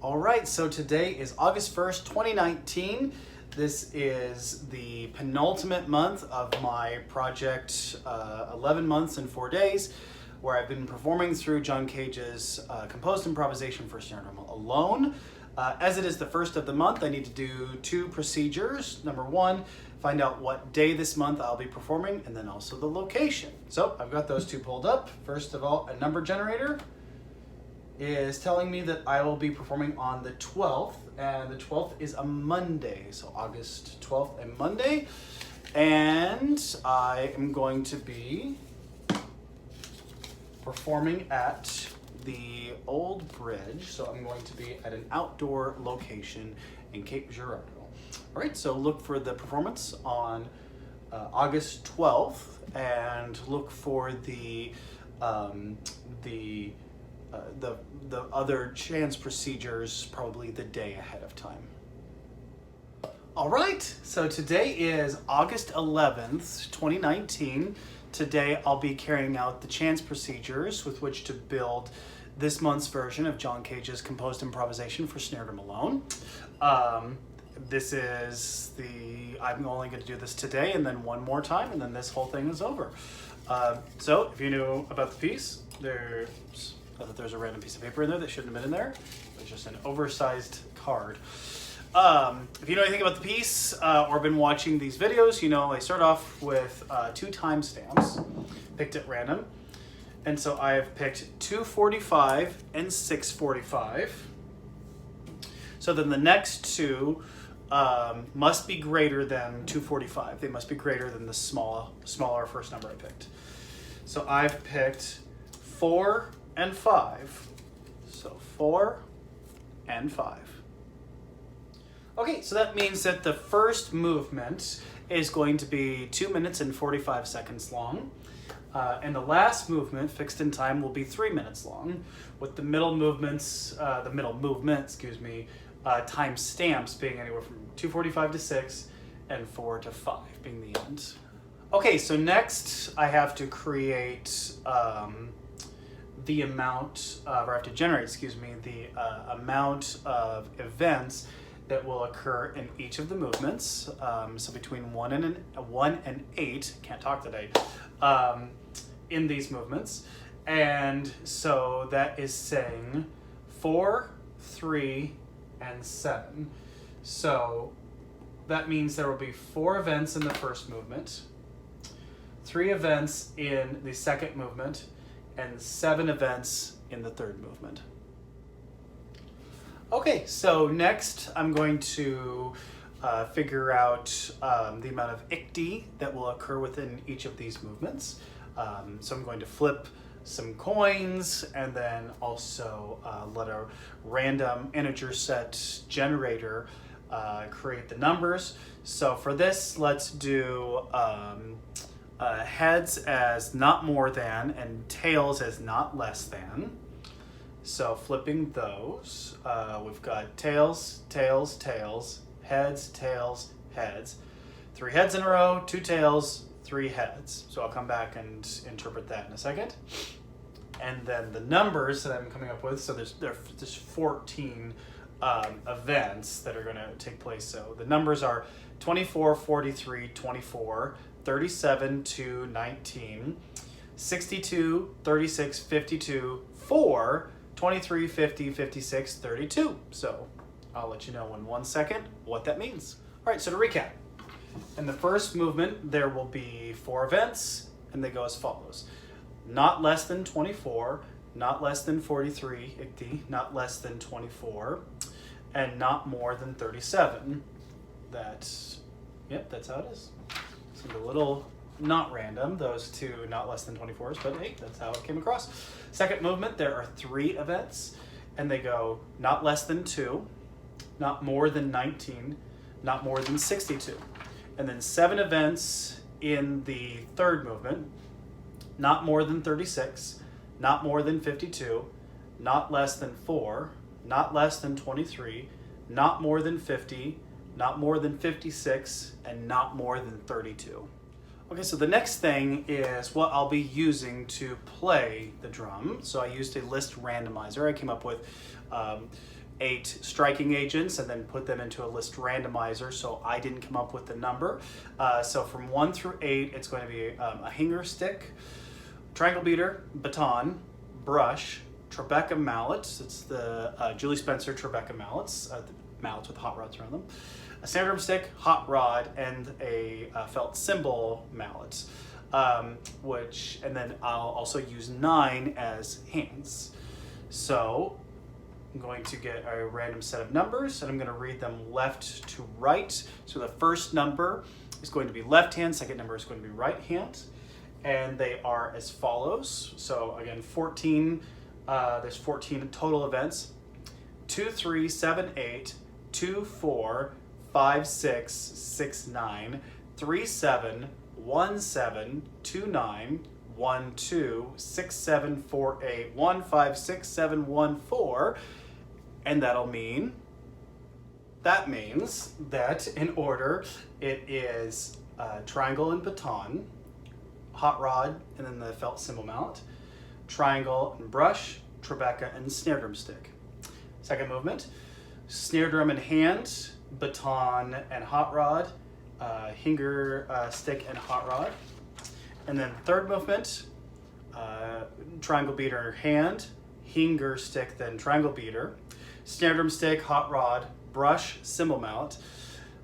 All right, so today is August 1st, 2019. This is the penultimate month of my project, 11 months and 4 days, where I've been performing through John Cage's composed improvisation for Snare Drum Alone. As it is the first of the month, I need to do two procedures. Number one, find out what day this month I'll be performing, and then also the location. So I've got those two pulled up. First of all, a number generator is telling me that I will be performing on the 12th, and the 12th is a Monday, so August 12th, a Monday, and I am going to be performing at the Old Bridge, so I'm going to be at an outdoor location in Cape Girardeau. All right, so look for the performance on August 12th, and look for the other chance procedures probably the day ahead of time. All right, so today is August 11th, 2019. Today I'll be carrying out the chance procedures with which to build this month's version of John Cage's composed improvisation for Snare Drum Alone. I'm only going to do this today and then one more time, and then this whole thing is over. So if you knew about the piece, I thought there was a random piece of paper in there that shouldn't have been in there. It's just an oversized card. If you know anything about the piece or been watching these videos, you know I start off with 2 timestamps picked at random. And so I've picked 2:45 and 6:45. So then the next two must be greater than 2:45. They must be greater than the smaller first number I picked. So I've picked 4 and 5. So 4 and 5. Okay, so that means that the first movement is going to be 2 minutes and 45 seconds long. And the last movement, fixed in time, will be 3 minutes long, with the middle movement, time stamps being anywhere from 2:45 to 6 and 4 to 5 being the end. Okay, so next I have to create the amount of events that will occur in each of the movements. So between 1 and 8, can't talk today, in these movements. And so that is saying 4, 3, and 7. So that means there will be 4 events in the first movement, 3 events in the second movement, and 7 events in the third movement. Okay, so next I'm going to figure out the amount of icti that will occur within each of these movements. So I'm going to flip some coins and then also let a random integer set generator create the numbers. So for this, let's do heads as not more than and tails as not less than. So flipping those, we've got tails, tails, tails, heads, tails, heads. 3 heads in a row, 2 tails, 3 heads. So I'll come back and interpret that in a second. And then the numbers that I'm coming up with, so there's 14 events that are going to take place. So the numbers are 24, 43, 24, 37 to 19, 62, 36, 52, 4, 23, 50, 56, 32. So I'll let you know in 1 second what that means. All right, so to recap. In the first movement, there will be 4 events, and they go as follows. Not less than 24, not less than 43, not less than 24, and not more than 37. That's how it is. Seemed a little not random, those 2 not less than 24s, but hey, that's how it came across. Second movement, there are 3 events, and they go not less than 2, not more than 19, not more than 62. And then 7 events in the third movement, not more than 36, not more than 52, not less than 4, not less than 23, not more than 50, not more than 56, and not more than 32. Okay, so the next thing is what I'll be using to play the drum. So I used a list randomizer. I came up with 8 striking agents and then put them into a list randomizer, so I didn't come up with the number. So from 1 through 8, it's going to be a hanger stick, triangle beater, baton, brush, Tribeca mallets. It's the Julie Spencer Tribeca mallets, the mallets with hot rods around them. A snare drum stick, hot rod, and a felt cymbal mallet. And then I'll also use 9 as hands. So I'm going to get a random set of numbers and I'm going to read them left to right. So the first number is going to be left hand, second number is going to be right hand, and they are as follows. So again, 14, there's 14 total events. 2, 3, 7, 8, 2, 4, 5, 6, 6, 9, 3, 7, 1, 7, 2, 9, 1, 2, 6, 7, 4, 8, 1, 5, 6, 7, 1, 4. And that means that in order, it is triangle and baton, hot rod, and then the felt cymbal mallet, triangle and brush, Tribeca and snare drum stick. Second movement, snare drum in hand, baton and hot rod, hanger stick and hot rod. And then third movement, triangle beater hand, hanger stick, then triangle beater, snare drum stick, hot rod, brush, cymbal mallet,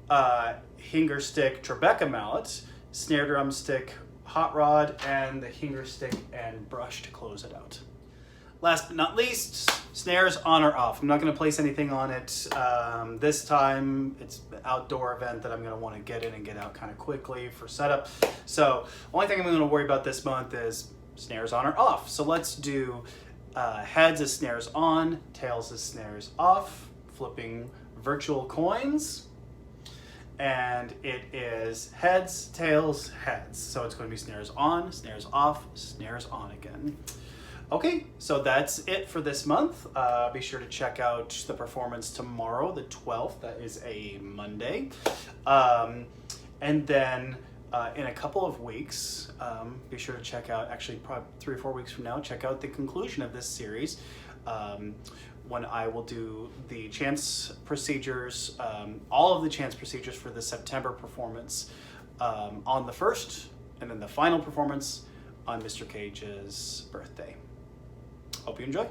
hanger stick, Tribeca mallet, snare drum stick, hot rod, and the hanger stick and brush to close it out. Last but not least, snares on or off. I'm not going to place anything on it this time. It's an outdoor event that I'm going to want to get in and get out kind of quickly for setup. So only thing I'm going to worry about this month is snares on or off. So let's do heads as snares on, tails as snares off, flipping virtual coins. And it is heads, tails, heads. So it's going to be snares on, snares off, snares on again. Okay, so that's it for this month. Be sure to check out the performance tomorrow, the 12th. That is a Monday. And then in a couple of weeks, be sure to check out, actually probably 3 or 4 weeks from now, check out the conclusion of this series when I will do the chance procedures, all of the chance procedures for the September performance on the 1st, and then the final performance on Mr. Cage's birthday. Hope you enjoy.